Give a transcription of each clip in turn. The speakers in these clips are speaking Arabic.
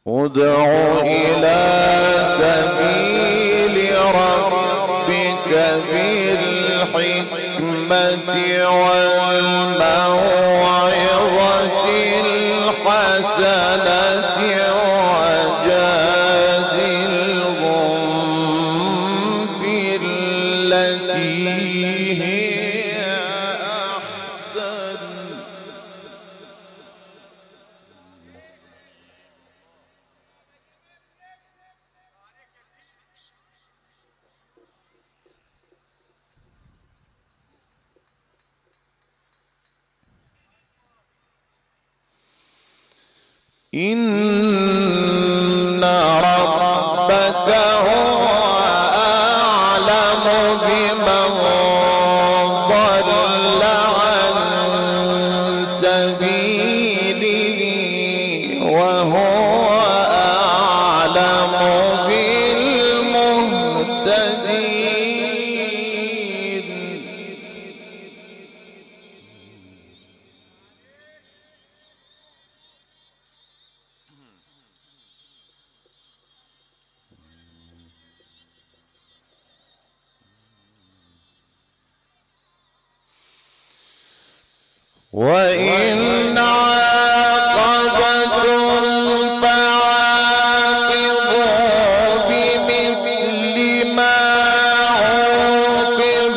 ادع إلى سبيل ربك بالحكمة والموعظة الحسنة وجادلهم بالتي هي أحسن. إن ربك هو أعلم بمن ضل عن سبيله وهو أعلم بالمهتدين. وإن عاقبتم فعاقبوا بمثل ما عوقبتم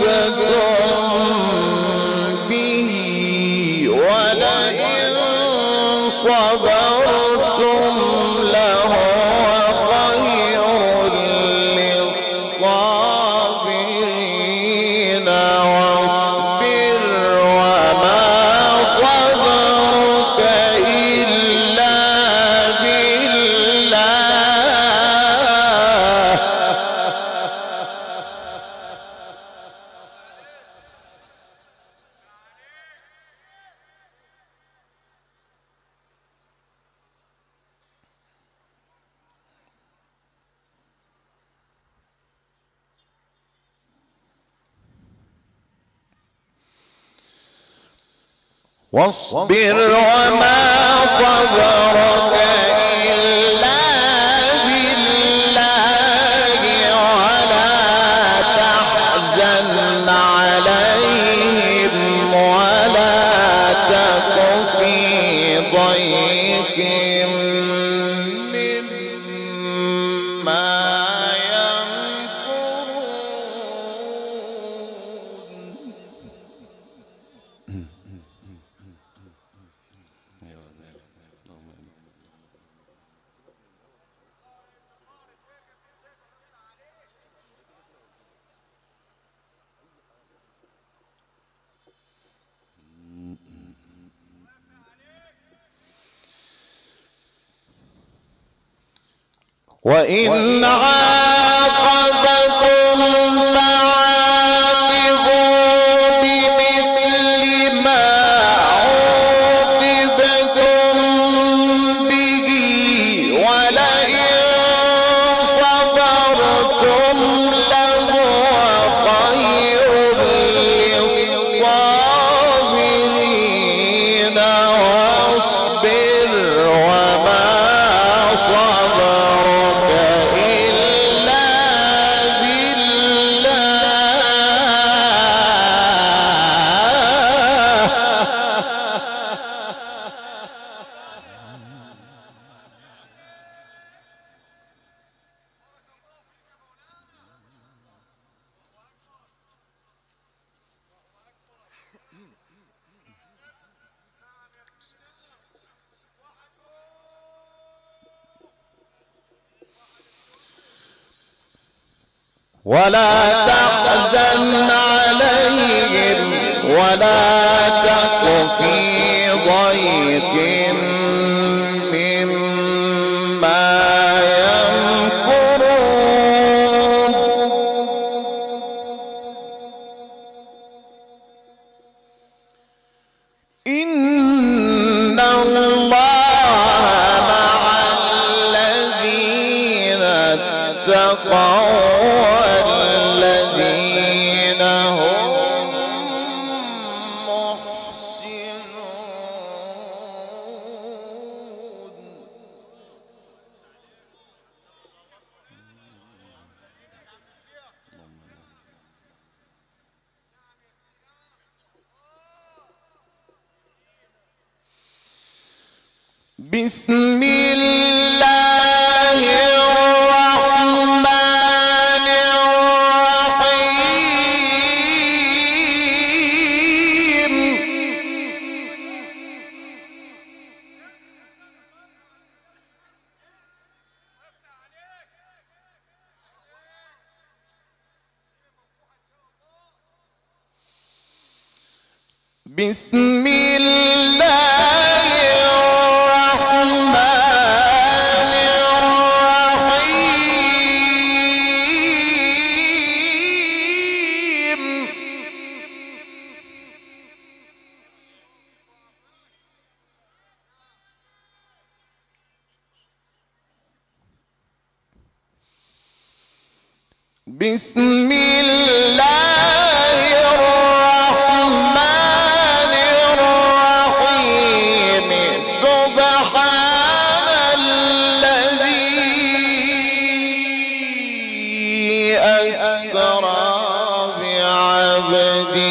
به ولئن صبرتم لهو خير للصابرين. واصبر وما صبرك إلا بالله. واصبر وما صبرك إلا بالله ولا تحزن عليهم ولا تك في ضيق مما يمكرون. وإن عاقبتم فعاقبوا بمثل ما عوقبتم به ولئن صبرتم لهو خير للصابرين. واصبر وما صبرك إلا بالله. ولا تحزن عليهم ولا تك في ضيق مما يمكرون. إن الله مع الذين اتقوا والذين هم محسنون. بسم الله الرحمن الرحيم. بسم الله الرحمن الرحيم. بسم الله الرحمن الرحيم. سبحان الذي أسرى بعبده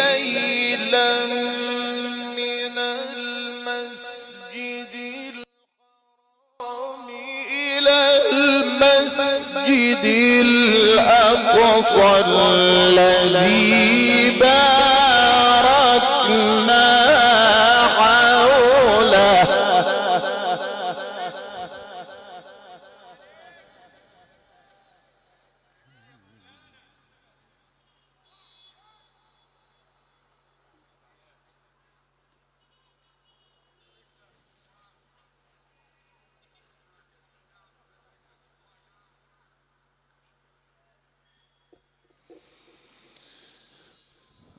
ليلا من المسجد الحرام إلى المسجد الأقصى الذي باركنا حوله.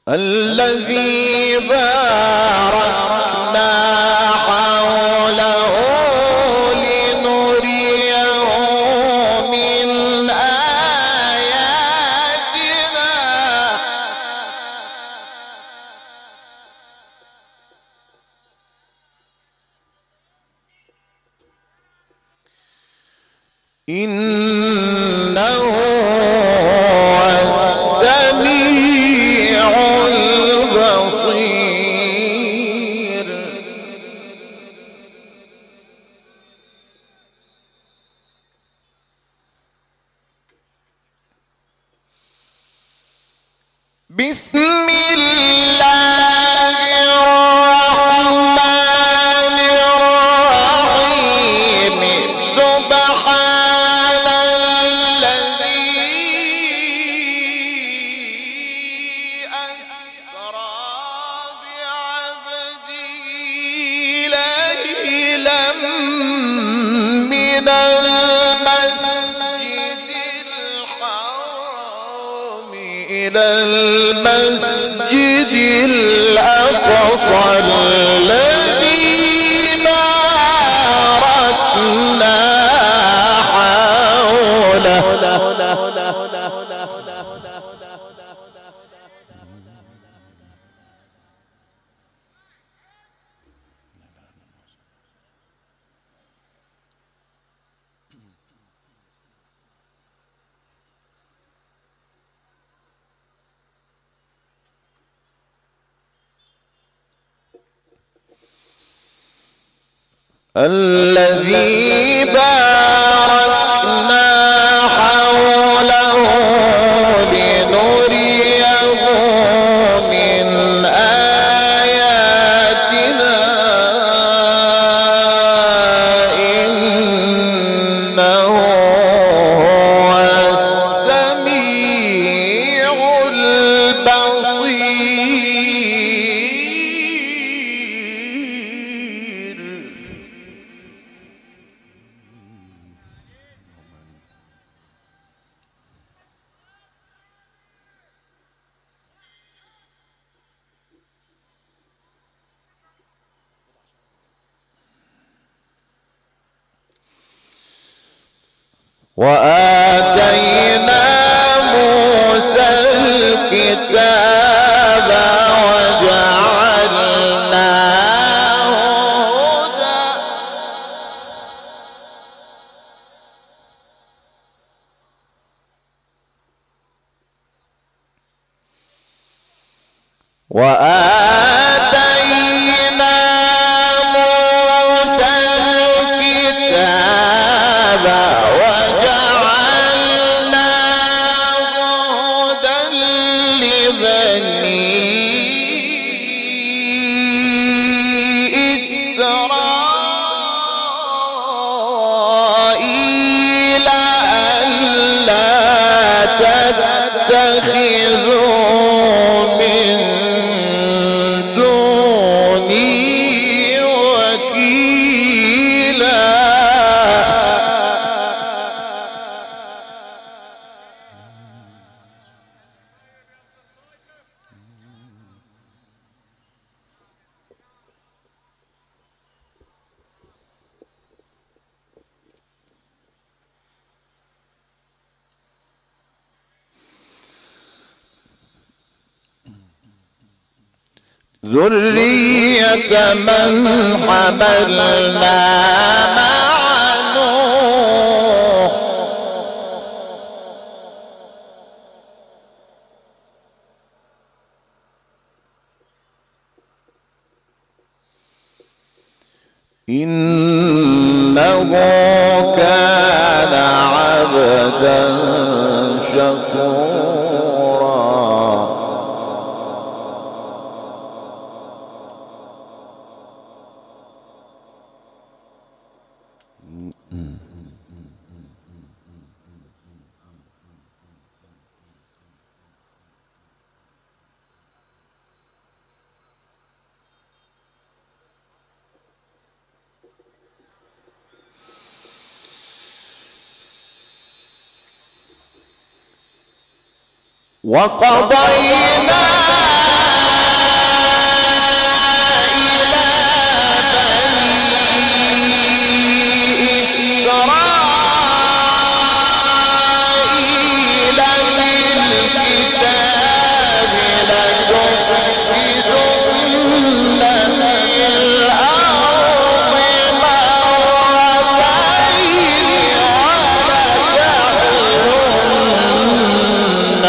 الذي باركنا حوله لنريه من آياتنا. إنه هو السميع البصير. بسم الله الرحمن الرحيم. سبحان الذي أسرى بعبده ليلا من المسجد الحرام إلى المسجد الأقصى الذي باركنا حوله. الذي باركنا حوله لنريه من آياتنا. إنه هو السميع البصير. وآتينا موسى الكتاب وجعلناه هدى. وآتينا موسى ذرية من حملنا مع نوح إنه كان عبدا شكورا. وقضينا إلى بني إسرائيل في الكتاب لتفسدن في الأرض مرتين ولتعلن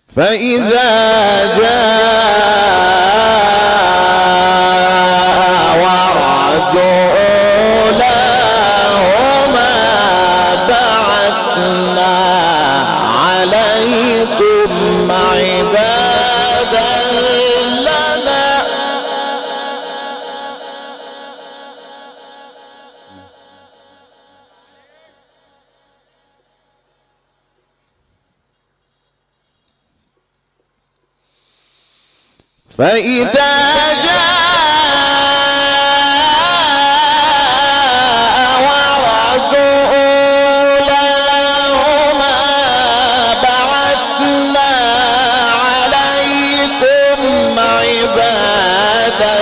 فإذا جاء وعد أولاهما بعثنا عليكم عبادا لنا فإذا جاء وعد أولاهما بعثنا عليكم عبادا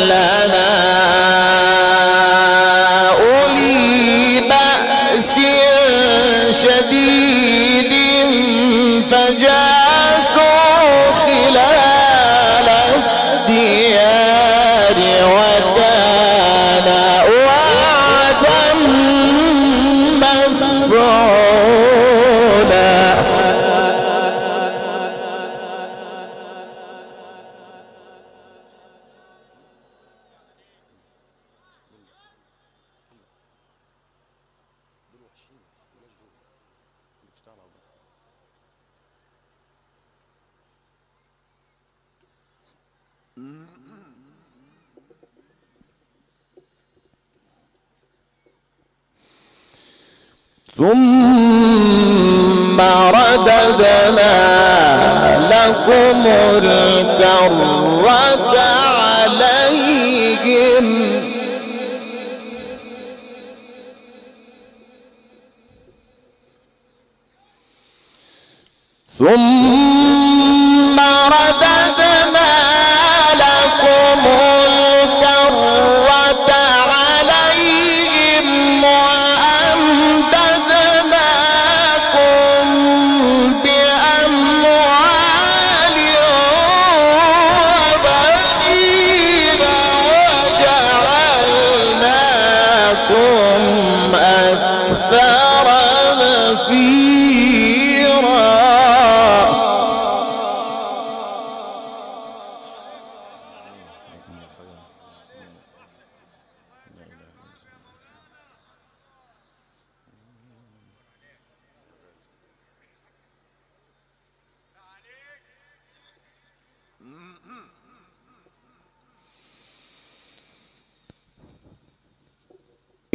لنا أولي بأس شديد فجاسوا خلال الديار وكان وعدا مفعولا. ثم رددنا لكم الكرة عليهم ثم رددنا لكم الكرة عليهم وأمددناكم بأموال وبنين وجعلناكم أكثر نفيرا.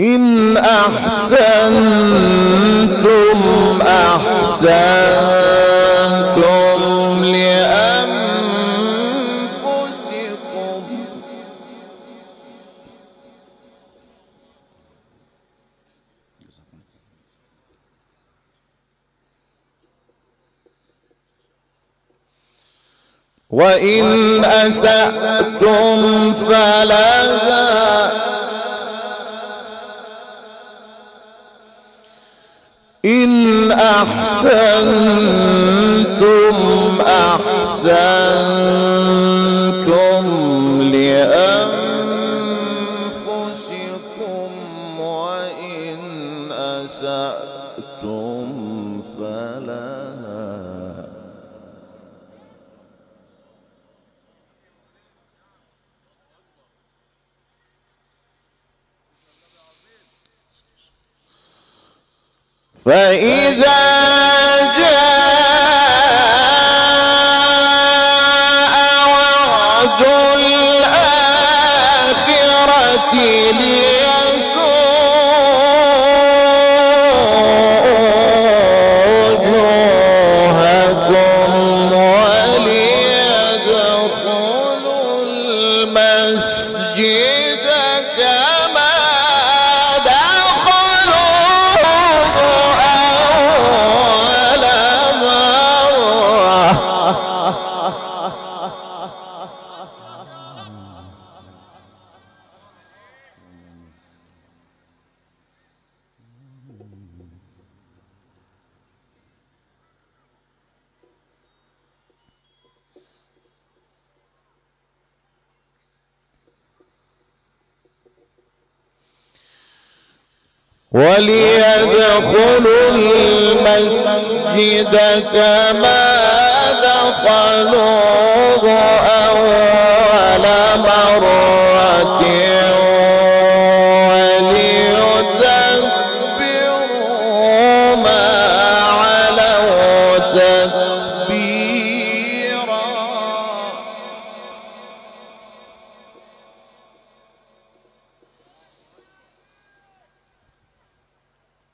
إن أحسنتم أحسنتم لأنفسكم وإن أسأتم فلها إن أحسنتم أحسنتم لأنفسكم وإن أسأتم فلها فإذا جاء وعد الآخرة ليسوءوا وجوهكم وليدخلوا المسجد كما وليدخلوا المسجد كما دخلوه أول مرة وليتبروا ما علوا تتبيرا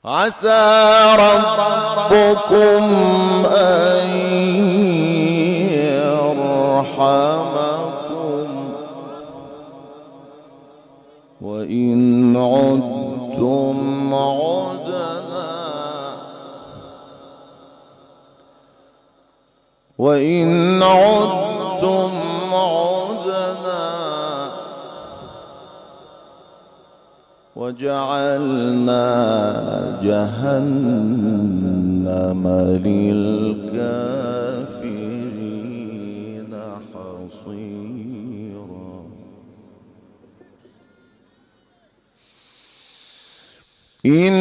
عسى ربكم أن يرحمكم وإن عدتم عدنا وإن عدتم عدنا وجعلنا جهنم للكافرين حصيرا إن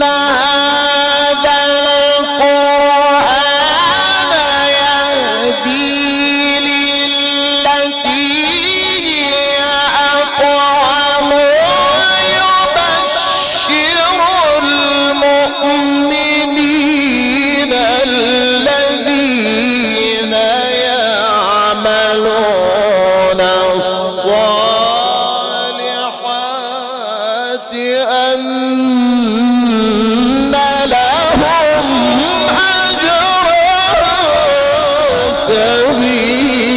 هذا القرآن يهدي للتي هي أقوم ويبشر المؤمنين الذين يعملون الصالحات أن لهم أجرا كبيرا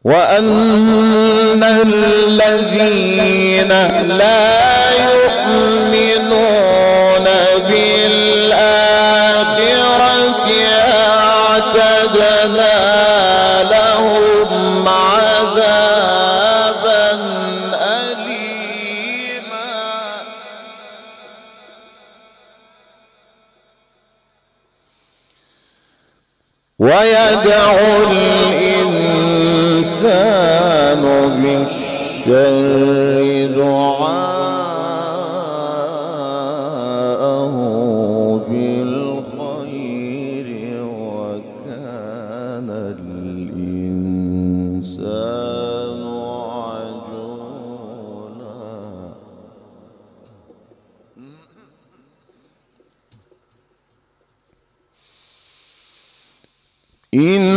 وأن الذين لا يؤمنون بالآخرة أعتدنا لهم عذابا أليما ويدعو الإنسان بالشر دعاءه بالخير وكان الإنسان عجولا. إن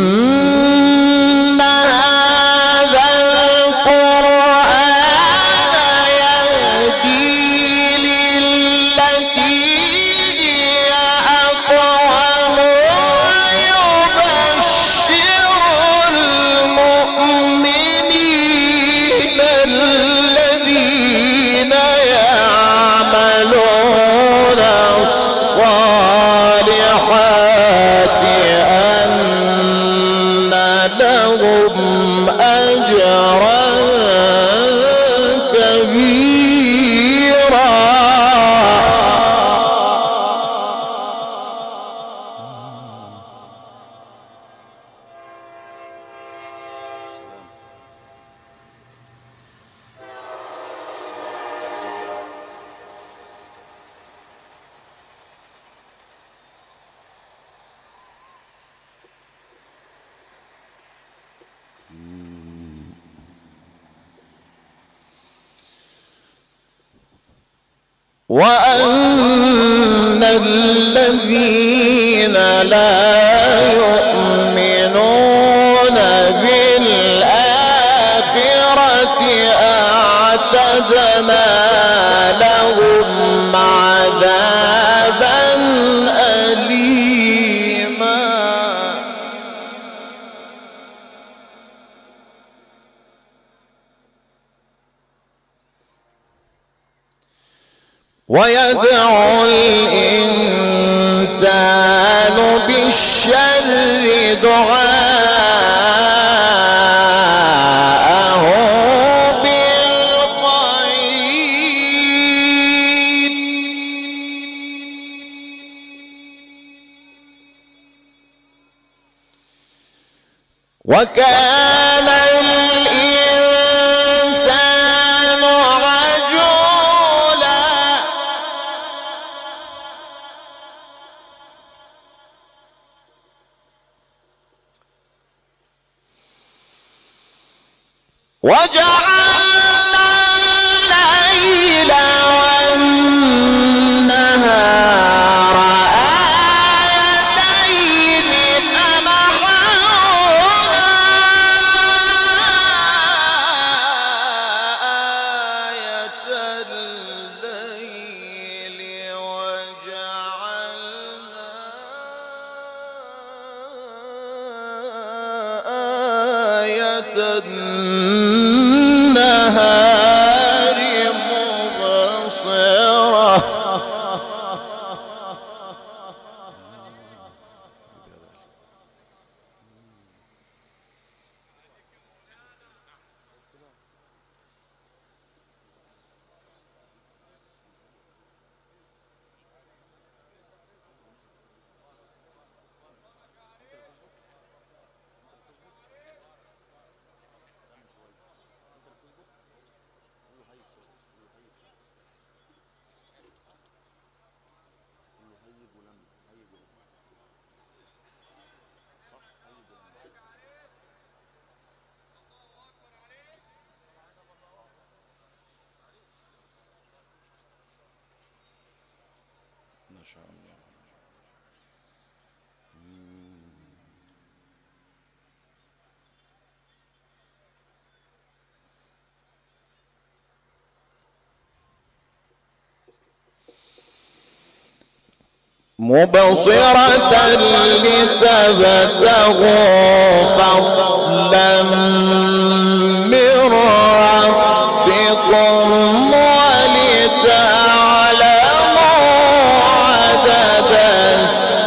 هذا القرآن يهدي للتي هي أقوم ويبشر المؤمنين الذين يعملون الصالحات لهم أجرا كبيرا. وأن الذين لا يؤمنون بالآخرة أعتدنا لهم عذابا أليما. ويدعو الإنسان بالشر دعاءه بالخير وكان الإنسان عجولا. وجعلنا الليل والنهار آيتين فمحونا آية الليل وجعلنا آية النهار مبصرة. ما شاء الله. مبصرة لتبتغوا فضلا من ربكم ولتعلموا عدد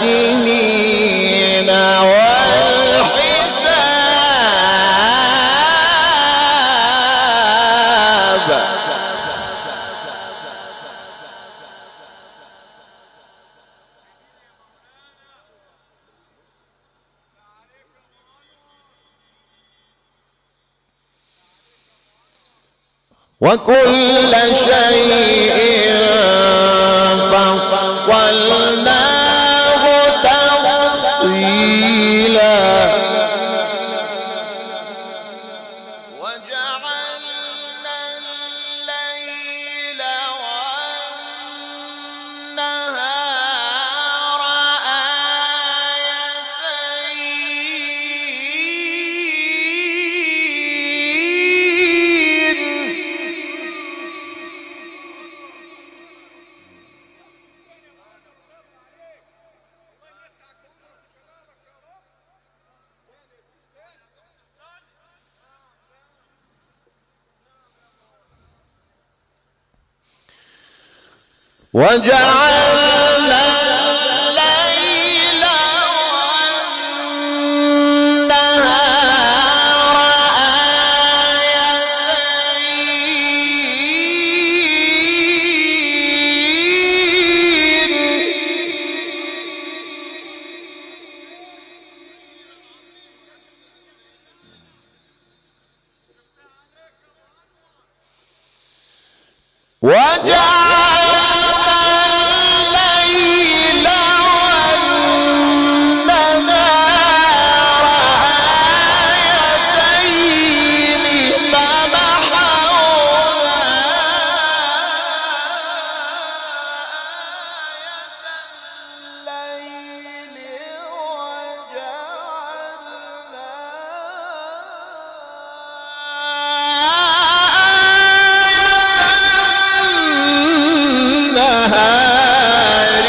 السنين والحساب. وكل شيء فصلناه تفصيلا وجعلنا الليل والنهار آيتين وجعلنا الليل والنهار آيتين وجعلنا الليل والنهار آيتين فمحونا آية الليل النهار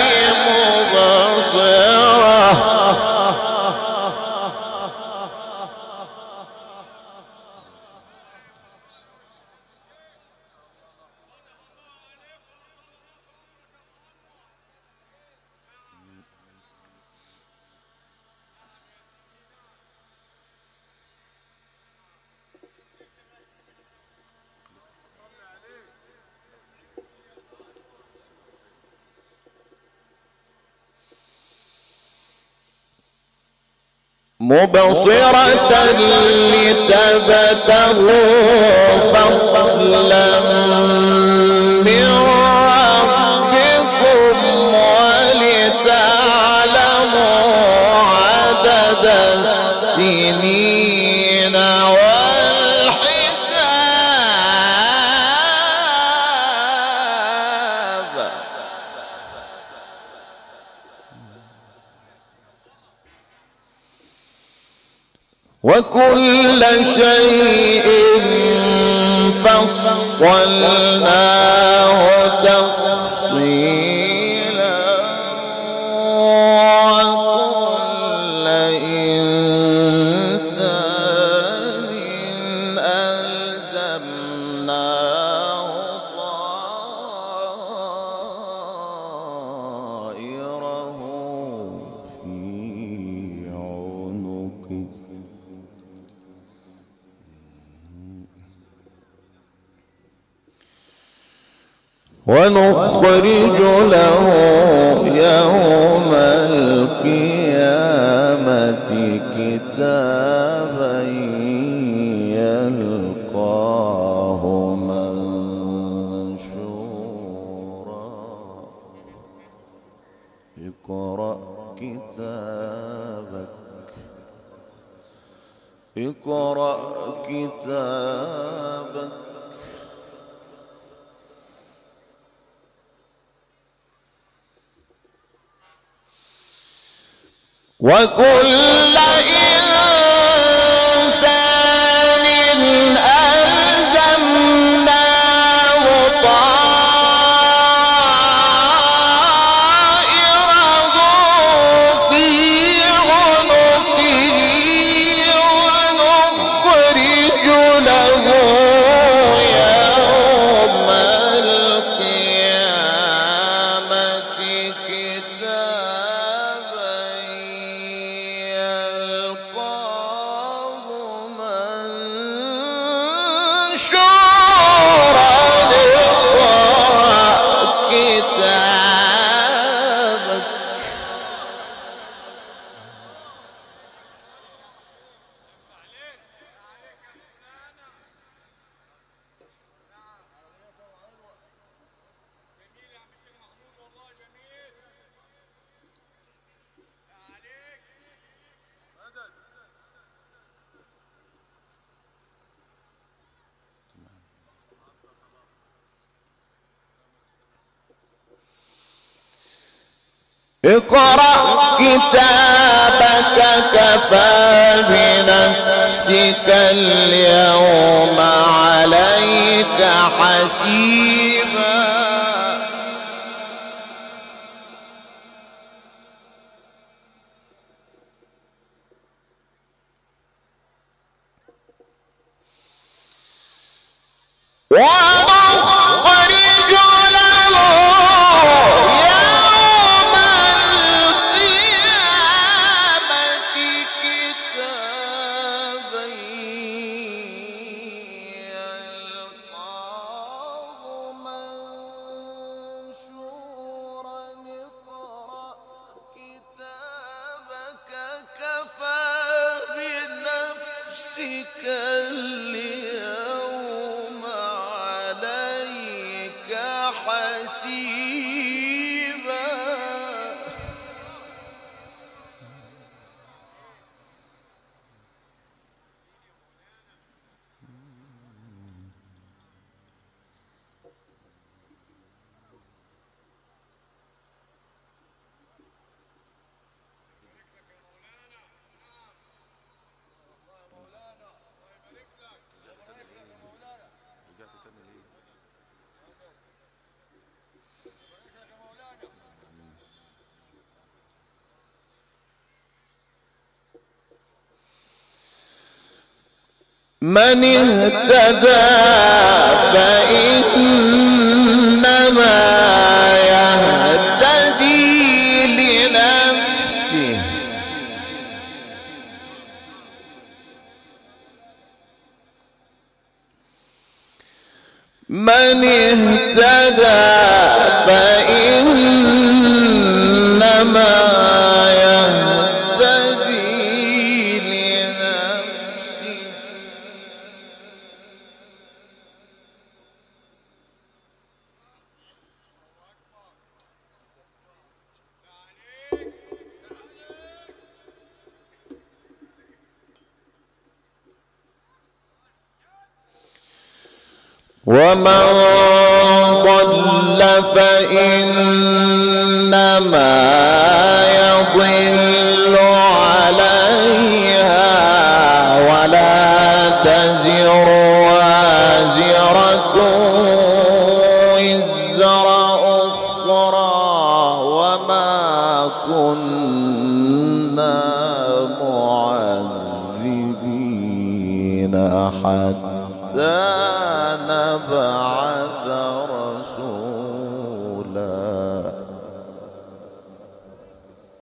مبصرة لتبتغوا فضلا من ربكم ولتعلموا عدد السنين والحساب وكل شيء فصلناه تفصيلا وكل إنسان ألزمناه طائره في عنقه ونخرج له يوم القيامة كتابا يلقاه منشورا اقرأ كتابك اقرأ كتابك وكل إنسان ألزمناه طائره في عنقه ونخرج له يوم القيامة كتابا اقرأ كتابك كفى بنفسك اليوم عليك حسيبا. ونخرج له يوم القيامة كتابا يلقاه منشورا اقرأ كتابك كفى بنفسك اليوم عليك حسيبا. من اهتدى فإنما يهتدي لنفسه من اهتدى فإنما يهتدي لنفسه. ومن ضل فإنما يضل عليها ولا تزر وازرة وزر أخرى وما كنا معذبين حتى نبعث